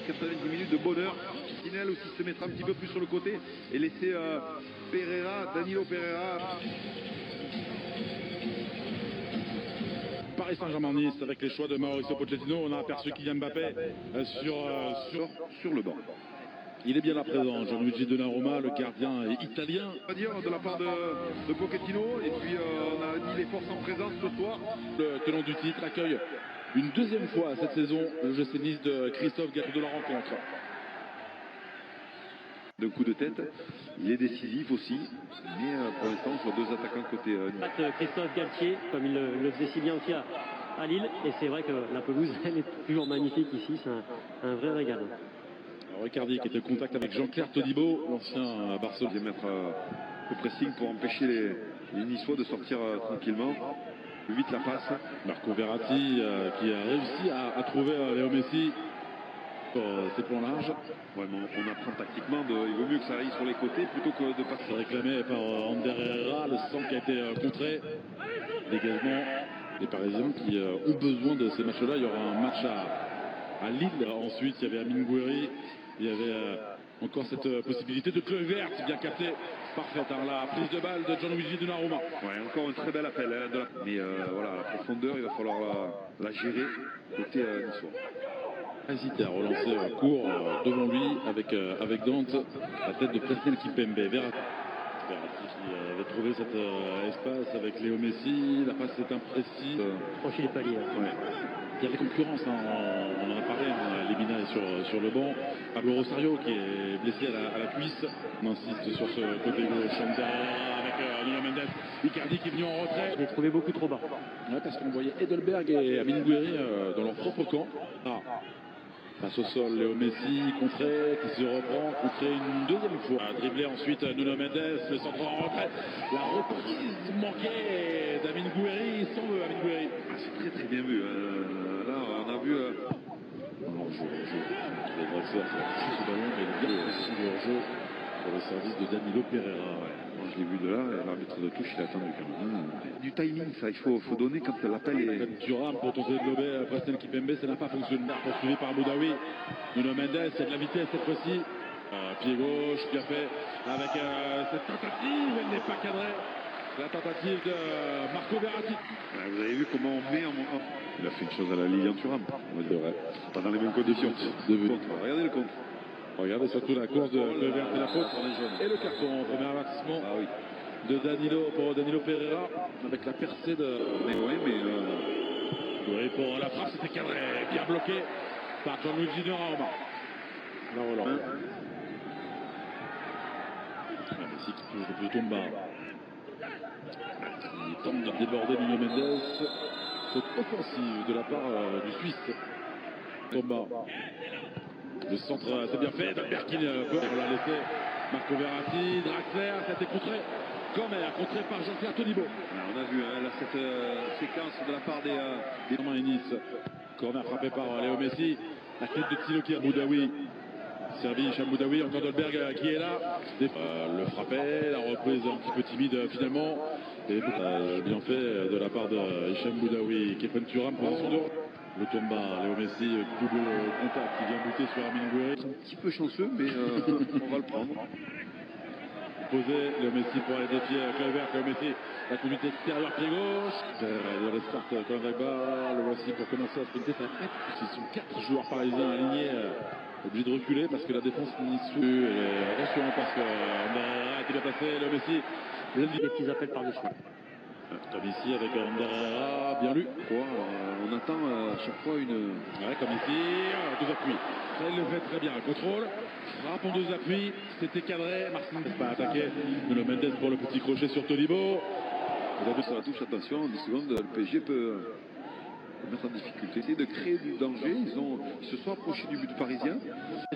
90 minutes de bonheur. Sinel aussi se mettra un petit peu plus sur le côté et laisser Danilo Pereira. Paris Saint-Germain-Nice avec les choix de Mauricio Pochettino. On a aperçu Kylian Mbappé sur le banc. Il est bien là présent, Gianluigi Donnarumma, le gardien italien. On va dire de la part de Pochettino, et puis on a dit les forces en présence ce soir. Le tenant du titre accueille une deuxième fois cette saison le GC Nice de Christophe Galtier de la rencontre. D'un coup de tête, il est décisif aussi, mais pour l'instant on voit deux attaquants côté Christophe Galtier, comme il le faisait si bien aussi à Lille, et c'est vrai que la pelouse elle est toujours magnifique ici, c'est un vrai régal. Riccardi qui était en contact avec Jean-Claire Todibo, l'ancien Barcelone. Il mettre le pressing pour empêcher les Niçois de sortir tranquillement. Vite la passe. Marco Verratti qui a réussi à trouver Léo Messi pour ses plans larges. Ouais, on apprend tactiquement, il vaut mieux que ça aille sur les côtés plutôt que de passer. Réclamé par Ander Herrera, le centre qui a été contré. Dégagement des Parisiens qui ont besoin de ces matchs-là. Il y aura un match à Lille. Ensuite, il y avait Amine Gouiri. Il y avait encore cette possibilité de queue verte, bien capté. Parfaite, la prise de balle de Gianluigi Donnarumma. Ouais, encore un très bel appel. Mais voilà, la profondeur, il va falloir la gérer côté niçois. Hésité à relancer court devant lui avec Dante, la tête de Presnel Kimpembe. Verratti qui avait trouvé cet espace avec Léo Messi. La passe est imprécise. Franchis les paliers. Ouais. Il y a des concurrences, on en a parlé, Lemina est sur le banc. Pablo Rosario qui est blessé à la cuisse. On insiste sur ce côté gauche avec Nuno Mendes. Icardi qui est venu en retrait. Je l'ai trouvé beaucoup trop bas. Ouais, parce qu'on voyait Edelberg et Amine Gouiri dans leur propre camp. Passe au sol, Léo Messi, contré, qui se reprend, contré une deuxième fois. Dribblé ensuite Nuno Mendes, le centre en retrait. La reprise manquée d'Amine Gouiri, sans le Amine Gouiri. C'est très très bien vu. Là, on a vu. Les Draxler qui a touché ce ballon, mais il est bien précis le jeu pour le service de Danilo Pereira. Ouais. Moi, je l'ai vu de là, l'arbitre de touche, il a attendu quand même. Du timing, ça, il faut donner quand l'appel est. Thuram pour tenter de lober Presnel Kimpembe, ça n'a pas fonctionné. Poursuivi par Boudaoui. Nuno Mendes, il y a de la vitesse cette fois-ci. Pied gauche, qui a fait avec cette tentative, elle n'est pas cadrée. La tentative de Marco Verratti. Ouais, vous avez vu comment on met en. Il a fait une chose à la Lilian Thuram. C'est vrai. Pas dans les mêmes conditions. Regardez le compte. Regardez surtout la course de Vert et la faute et le carton en premier avertissement de Danilo pour Danilo Pereira avec la percée de. Oui, pour la frappe, c'était cadré, bien bloqué par Gianluigi Donnarumma. La relance. Messi qui touche le peloton bas. Il tente de déborder Nuno Mendes. Faute offensive de la part du Suisse. Tomba. Le centre, c'est bien fait. Berkin on l'a laissé. Marco Verratti, Draxler, ça a été contré. Corner, contré par Jean-Claire Todibo. On a vu cette séquence de la part des Romains et Nice. Corner frappé par Léo Messi. La tête de Thilo qui est Boudaoui. Servi Hicham Boudaoui, encore Dolberg qui est là. Le frappé, la reprise un petit peu timide finalement. Et bien fait de la part de Hicham Boudaoui. Kepen Thuram, position de le Tomba, Léo Messi, double contact qui vient buter sur Amine Gouiri. Un petit peu chanceux, mais on va le prendre. Posé, Léo Messi pour aller défier Kluivert. Léo Messi, la conduite extérieure, pied gauche. Il restart quand même le voici pour commencer à sprinter. Ce sont 4 joueurs parisiens alignés. Obligé de reculer parce que la défense niçoise est rassurante parce que Herrera était bien placé. Léo Messi, des petits appels par-dessus. Comme ici avec Ander Herrera, bien lu. On attend à chaque fois une. Ouais, comme ici, deux appuis. Ça, il le fait très bien. Contrôle, frappe en deux appuis. C'était cadré. Marcin n'est pas attaqué. Nuno Mendes pour le petit crochet sur Todibo. Vous avez sur la touche, attention, en 10 secondes, le PSG peut mettre en difficulté. Essayer de créer du danger. Ils se sont approchés du but parisien.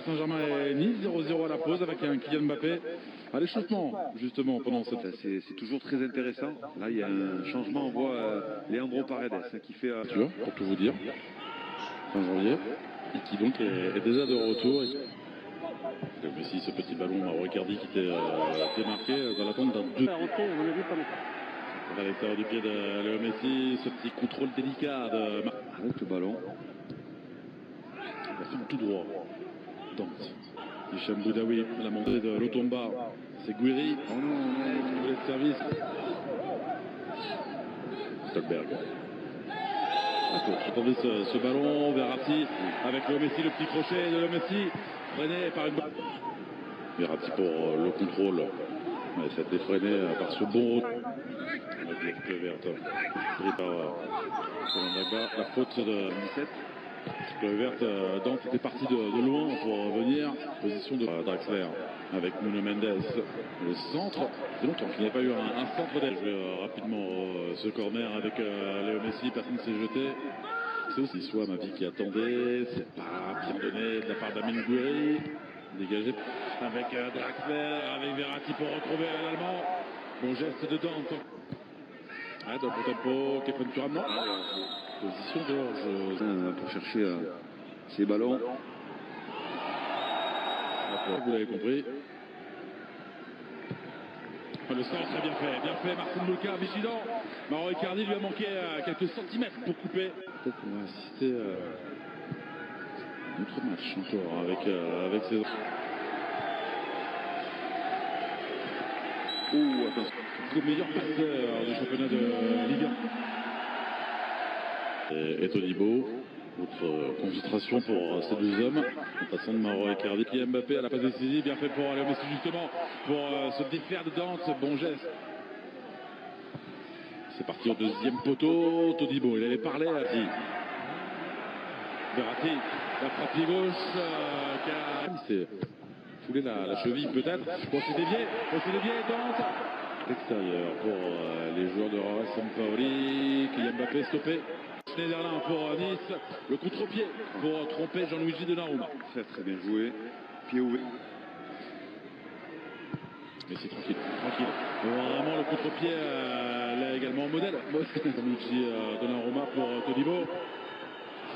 Saint-Germain et Nice, 0-0 à la pause avec un Kylian Mbappé à l'échauffement, justement, pendant cette. C'est toujours très intéressant. Là, il y a un changement. On voit Leandro Paredes qui fait. Pour tout vous dire, fin janvier, et qui donc est déjà de retour. Donc ici, ce petit ballon à Riccardi qui était démarqué dans l'attente d'un 2. À l'extérieur du pied de Léo Messi, ce petit contrôle délicat de avec le ballon. Personne tout droit. Dante. Hicham Boudaoui, la montée de Lotomba. C'est Guiri. Oh non, Volet de service. Stolberg. Attendez ce ballon, Verratti avec le Messi, le petit crochet de Messi, freiné par une balle. Verratti pour le contrôle. Ouais, ça a été freiné par ce bon avec Kluivert. Pris par Colombaga. La faute de 17. Kluivert, Dante était parti de loin pour venir. Position de Draxler avec Nuno Mendes. Le centre, c'est longtemps qu'il n'y a pas eu un centre d'aile. Rapidement ce corner avec Léo Messi, personne ne s'est jeté. C'est aussi soit ma vie qui attendait, c'est pas bien donné de la part d'Amine Gouiri. Dégagé avec Draxler, avec Verratti pour retrouver l'Allemand. Bon geste de Dante. Ah, dans le tempo, Kepin Thuram, non. Position de hors-jeu. pour chercher ces ballons. Vous l'avez compris. Le centre très bien fait Marcin Bulka, vigilant. Mauro Icardi lui a manqué quelques centimètres pour couper. Peut-être qu'on va assister à un autre match encore avec ses... Oh, attention. Le meilleur passeur du championnat de Ligue 1. Et Todibo. Autre concentration pour ces deux hommes, en passant de Mauro Icardi. Qui Mbappé à la passe décisive, bien fait pour Léo Messi justement, pour se défaire de Dante, bon geste. C'est parti au deuxième poteau, Todibo, il avait parlé à qui Verratti, la frappe pied gauche, qui a foulé la cheville peut-être. C'est dévié, Dante. L'extérieur pour les joueurs de Sampaoli, qui Mbappé stoppé. Schneiderlin pour Nice, le contre-pied pour tromper Gianluigi Donnarumma. Très bien joué, pied ouvert. Mais c'est tranquille. Vraiment le contre-pied là également modèle. Gianluigi Donnarumma pour Todibo.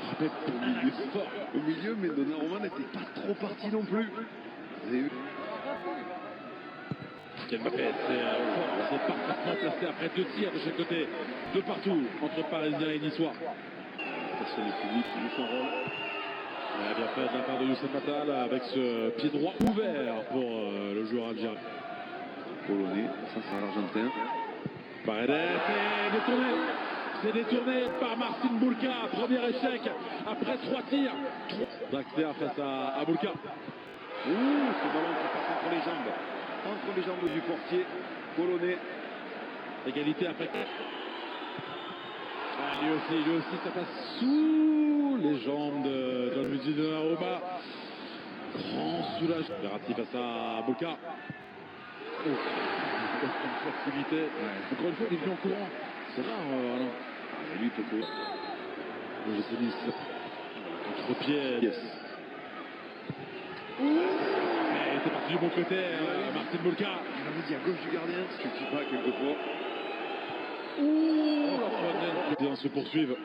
Frappé au milieu fort. Au milieu, mais Donnarumma n'était pas trop parti non plus. Mbappé, c'est fort, c'est parfaitement placé après deux tirs de chaque côté, de partout, entre Parisiens et Niçois. Personne n'est public qui joue son rôle. Il a bien fait de la part de Youssef Attal avec ce pied droit ouvert pour le joueur algérien. Polonais, ça c'est l'Argentin. Paredes, c'est détourné par Marcin Bulka, premier échec après 3 tirs. Draxler face à Bulka. Ouh, ce ballon qui passe entre les jambes du portier polonais. Égalité après. Ah, lui aussi, ça passe sous les jambes de Gianluigi Donnarumma. Grand soulagement. Verratti face à Bulka. Oh, facilité. Encore une fois, il est venu en courant. C'est rare, Alain. Ah, lui, peut courir. Je sais Nice. Contre-pied. Yes. C'est parti du bon côté, Marcin Bulka. Il avait dit à gauche du gardien, ce qui ne suffit pas quelquefois. Ouh, la se poursuivent.